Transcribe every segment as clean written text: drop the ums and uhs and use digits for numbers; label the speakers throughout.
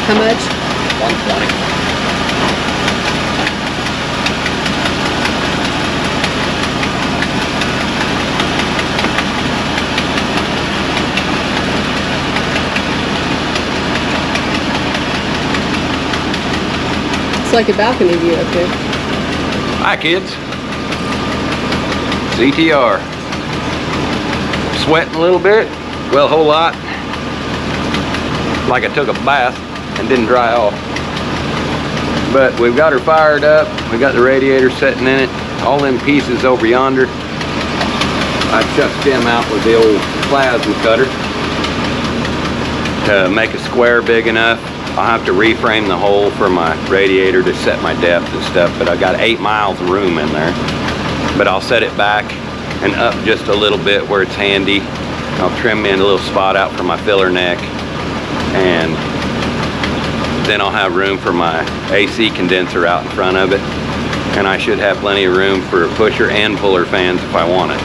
Speaker 1: How much?
Speaker 2: 120.
Speaker 1: It's like a balcony view up here.
Speaker 2: Hi kids. CTR. Sweating a little bit. Well, a whole lot. Like I took a bath and didn't dry off. But we've got her fired up. We got the radiator sitting in it. All them pieces over yonder. I chucked them out with the old plasma cutter to make a square big enough. I'll have to reframe the hole for my radiator to set my depth and stuff, but I got 8 miles of room in there. But I'll set it back and up just a little bit where it's handy. I'll trim in a little spot out for my filler neck, and then I'll have room for my AC condenser out in front of it, and I should have plenty of room for pusher and puller fans if I want it.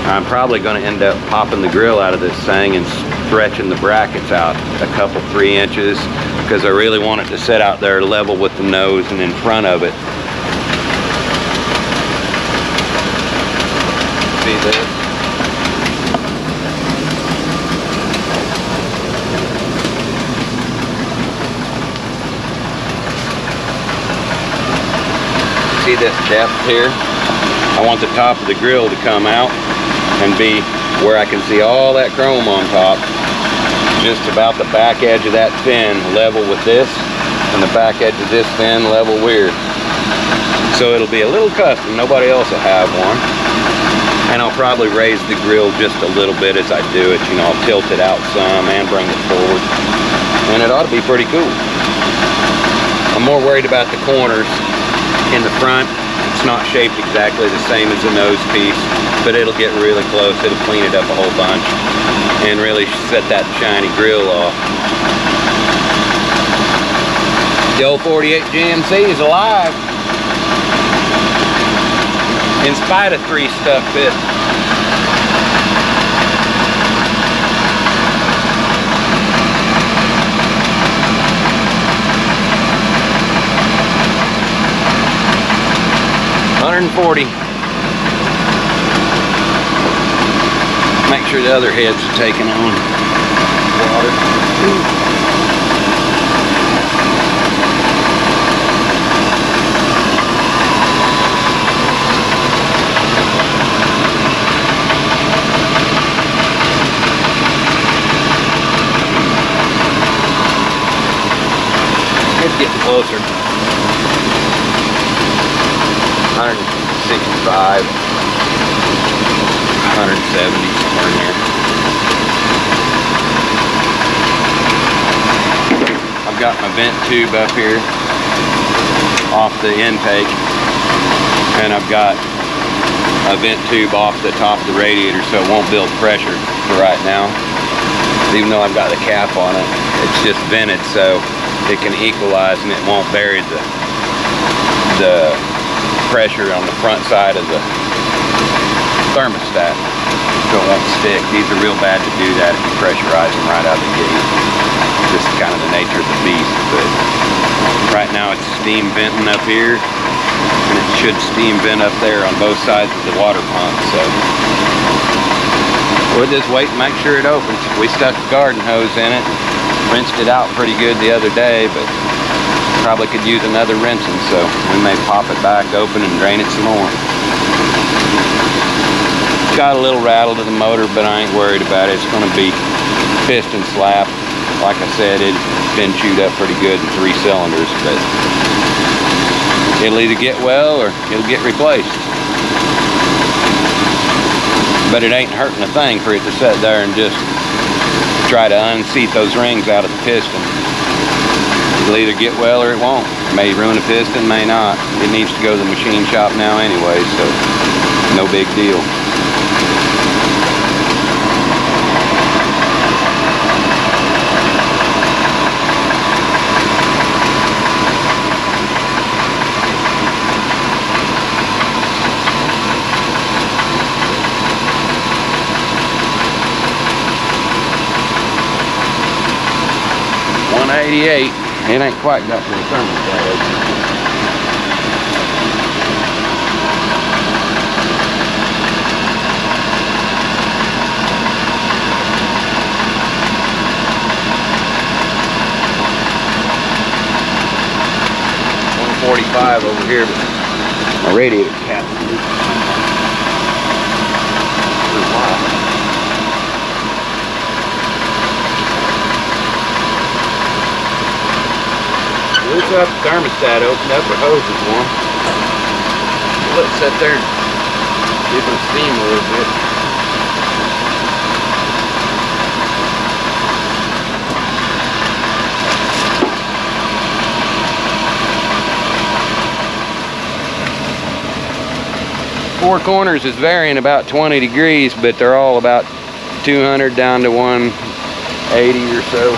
Speaker 2: I'm probably going to end up popping the grill out of this thing and stretching the brackets out a couple 3 inches, because I really want it to sit out there level with the nose and in front of it. See this? See this depth here? I want the top of the grill to come out and be where I can see all that chrome on top. Just about the back edge of that fin level with this, and the back edge of this fin level weird. So it'll be a little custom, nobody else will have one. And I'll probably raise the grill just a little bit as I do it. You know, I'll tilt it out some and bring it forward. And it ought to be pretty cool. I'm more worried about the corners in the front. It's not shaped exactly the same as the nose piece, but it'll get really close. It'll clean it up a whole bunch and really set that shiny grill off. The old 48 GMC is alive, in spite of 3 stuck bits. $140. Make sure the other heads are taking on water. It's getting closer. 165, 170, somewhere in there. I've got my vent tube up here off the intake, and I've got a vent tube off the top of the radiator so it won't build pressure for right now. Even though I've got the cap on it, it's just vented so it can equalize and it won't bury the pressure on the front side of the thermostat, so it won't stick. These are real bad to do that if you pressurize them right out of the gate. Just kind of the nature of the beast. But right now it's steam venting up here, and it should steam vent up there on both sides of the water pump. So we'll just wait and make sure it opens. We stuck a garden hose in it, rinsed it out pretty good the other day, but probably could use another rinsing, so we may pop it back open and drain it some more. Got a little rattle to the motor, but I ain't worried about it. It's going to be piston slap. Like I said, it's been chewed up pretty good in 3 cylinders, but it'll either get well or it'll get replaced. But it ain't hurting a thing for it to sit there and just try to unseat those rings out of the piston. It'll either get well or it won't. It may ruin a piston, may not. It needs to go to the machine shop now anyway, so no big deal. 188. It ain't quite got to the thermostat open. $145 over here, but my radiator cap is loose. Loose up the thermostat, open up the hoses one. Let it sit there and give them steam a little bit. Four corners is varying about 20 degrees, but they're all about 200 down to 180 or so.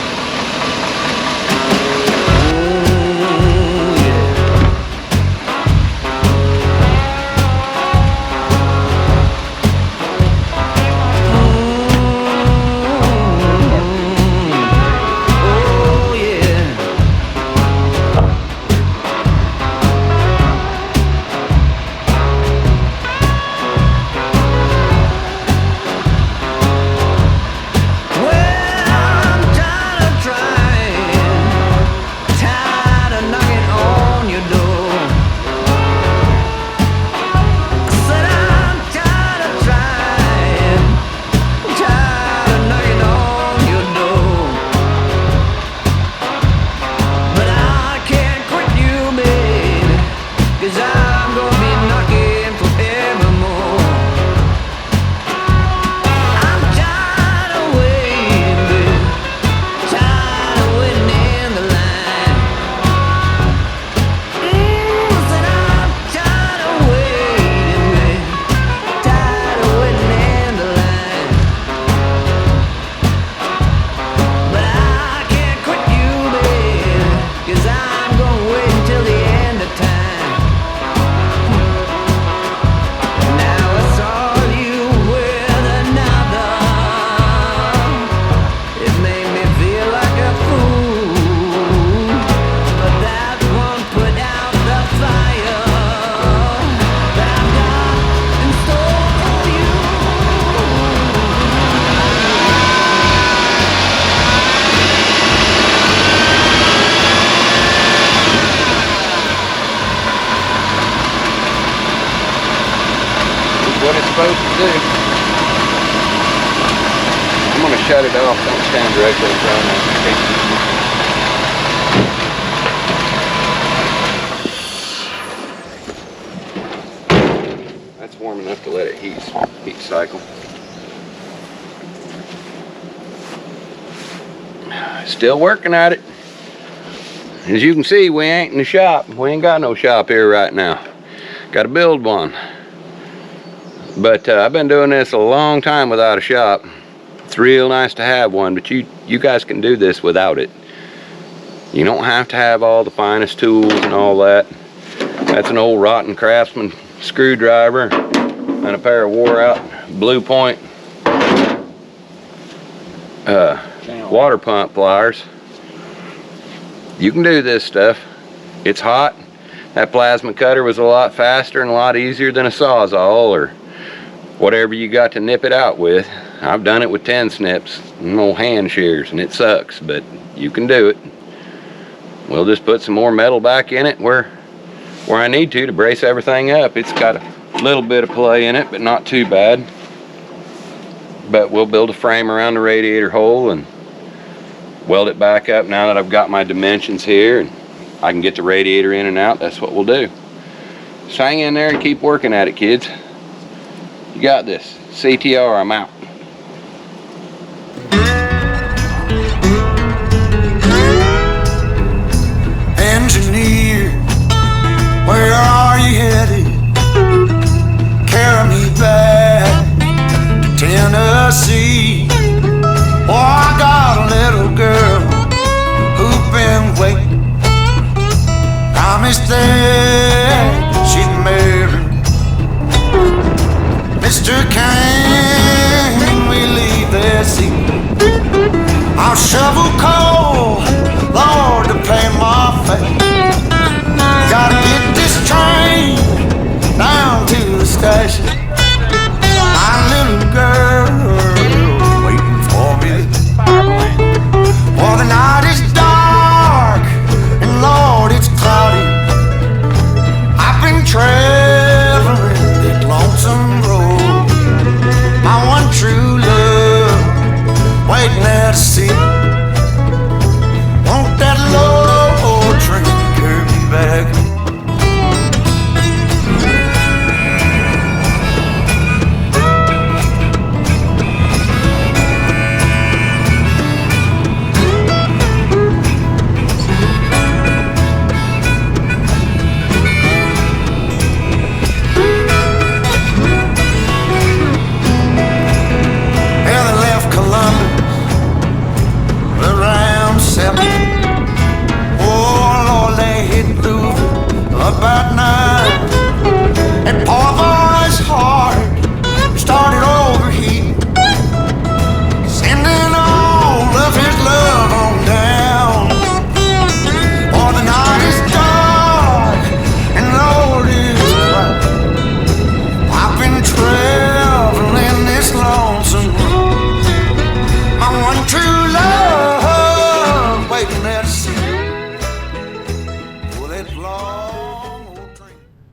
Speaker 2: What it's supposed to do. I'm going to shut it off. Don't stand directly in front of it. That's warm enough to let it heat cycle. Still working at it. As you can see, we ain't in the shop. We ain't got no shop here right now. Got to build one. But I've been doing this a long time without a shop. It's real nice to have one, but you guys can do this without it. You don't have to have all the finest tools and all that. That's an old rotten Craftsman screwdriver and a pair of wore out Blue Point water pump pliers. You can do this stuff. It's hot. That plasma cutter was a lot faster and a lot easier than a Sawzall or whatever you got to nip it out with. I've done it with 10 snips and old hand shears, and it sucks, but you can do it. We'll just put some more metal back in it where I need to brace everything up. It's got a little bit of play in it, but not too bad. But we'll build a frame around the radiator hole and weld it back up now that I've got my dimensions here and I can get the radiator in and out. That's what we'll do. Just hang in there and keep working at it, kids. You got this. CTR, I'm out.
Speaker 3: Engineer, where are you headed? Carry me back to Tennessee. Oh, I got a little girl who's been waiting. Promised that she'd marry. Mr. Can we leave this seat? I'll shovel coal, Lord,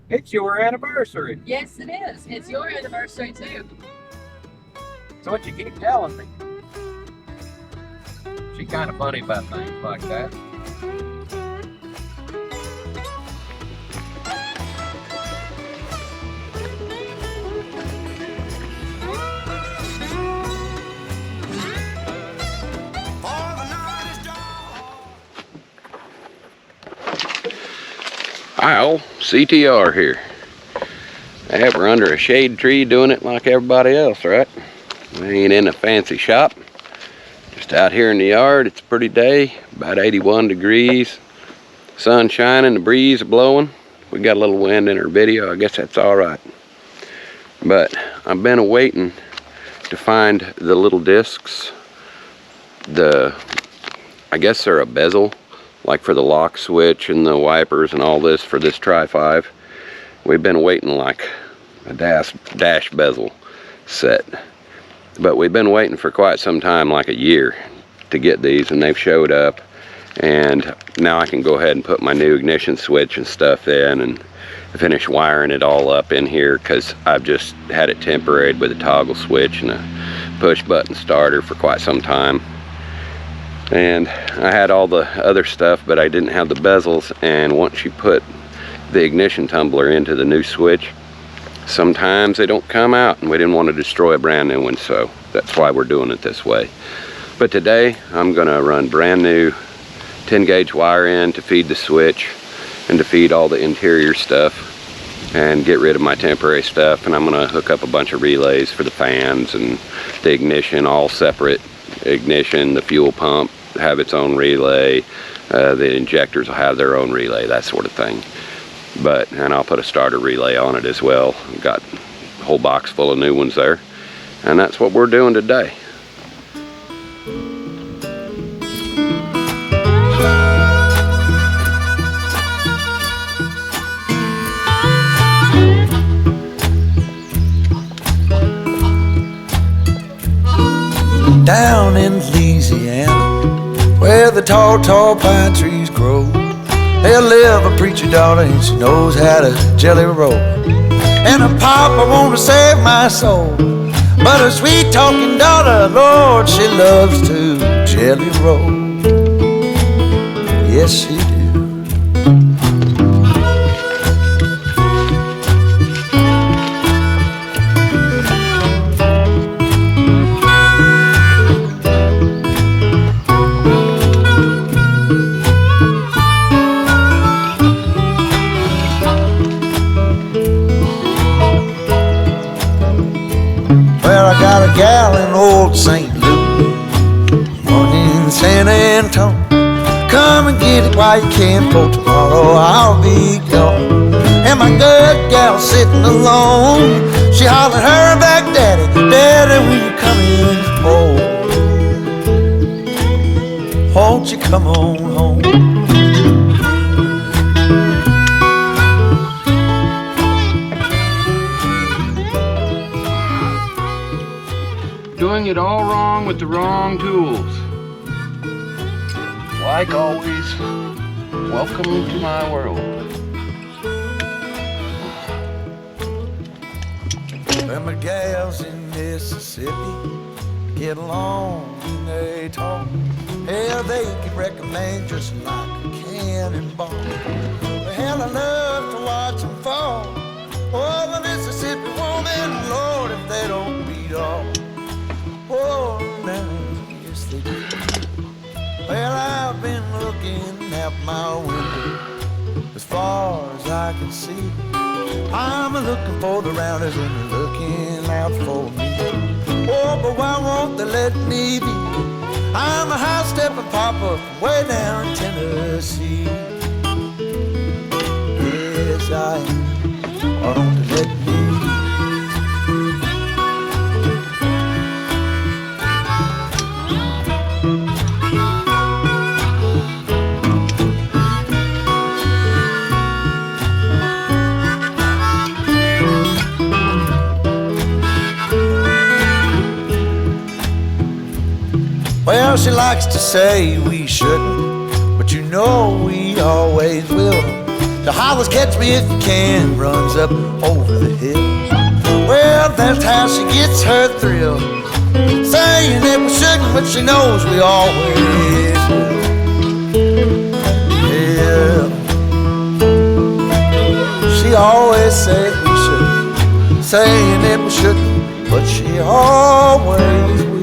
Speaker 2: It's your anniversary.
Speaker 1: Yes, it is. It's your anniversary too.
Speaker 2: That's what you keep telling me. She's kind of funny about things like that. Hi all, CTR here. We're under a shade tree doing it like everybody else, right? We ain't in a fancy shop. Just out here in the yard. It's a pretty day, about 81 degrees. Sun shining, the breeze blowing. We got a little wind in our video, I guess that's all right. But I've been waiting to find the little discs. I guess they're a bezel, like for the lock switch and the wipers and all this for this Tri-5. We've been waiting like a dash bezel set. But we've been waiting for quite some time, like a year, to get these, and they've showed up. And now I can go ahead and put my new ignition switch and stuff in and finish wiring it all up in here, because I've just had it temporaried with a toggle switch and a push button starter for quite some time. And I had all the other stuff, but I didn't have the bezels. And once you put the ignition tumbler into the new switch, sometimes they don't come out, and we didn't want to destroy a brand new one, so that's why we're doing it this way. But today I'm going to run brand new 10 gauge wire in to feed the switch and to feed all the interior stuff and get rid of my temporary stuff. And I'm going to hook up a bunch of relays for the fans and the ignition, all separate. Ignition, the fuel pump have its own relay, the injectors will have their own relay, that sort of thing. And I'll put a starter relay on it as well. I've got a whole box full of new ones there, and that's what we're doing today.
Speaker 3: Down in Louisiana, where the tall, tall pine trees grow, there live a preacher daughter, and she knows how to jelly roll. And a papa wanna save my soul, but a sweet talking daughter, Lord, she loves to jelly roll. Yes, she do. I got a gal in old St. Louis, one in San Antonio. Come and get it while you can, for tomorrow I'll be gone. And my good gal sitting alone, she hollered her back, Daddy, Daddy, will you come in home? Won't you come on home?
Speaker 2: Doing it all wrong with the wrong tools. Like always, welcome to my world.
Speaker 3: When my gals in Mississippi get along and they talk, hell, they can recommend just like a cannonball. But hell, I love to watch them fall. Oh, the Mississippi woman, Lord, if they don't beat off. Oh, now, yes they do. Well, I've been looking out my window as far as I can see. I'm looking for the rounders and they're looking out for me. Oh, but why won't they let me be? I'm a high-stepping papa from way down in Tennessee. Yes, I am. Why don't they let me be? Well, she likes to say we shouldn't, but you know we always will. The hollers catch me if you can, runs up over the hill. Well, that's how she gets her thrill, saying that we shouldn't, but she knows we always will. Yeah, she always says we shouldn't, saying that we shouldn't, but she always will.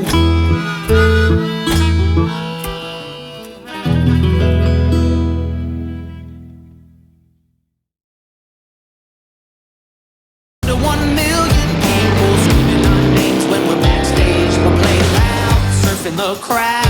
Speaker 4: The crowd.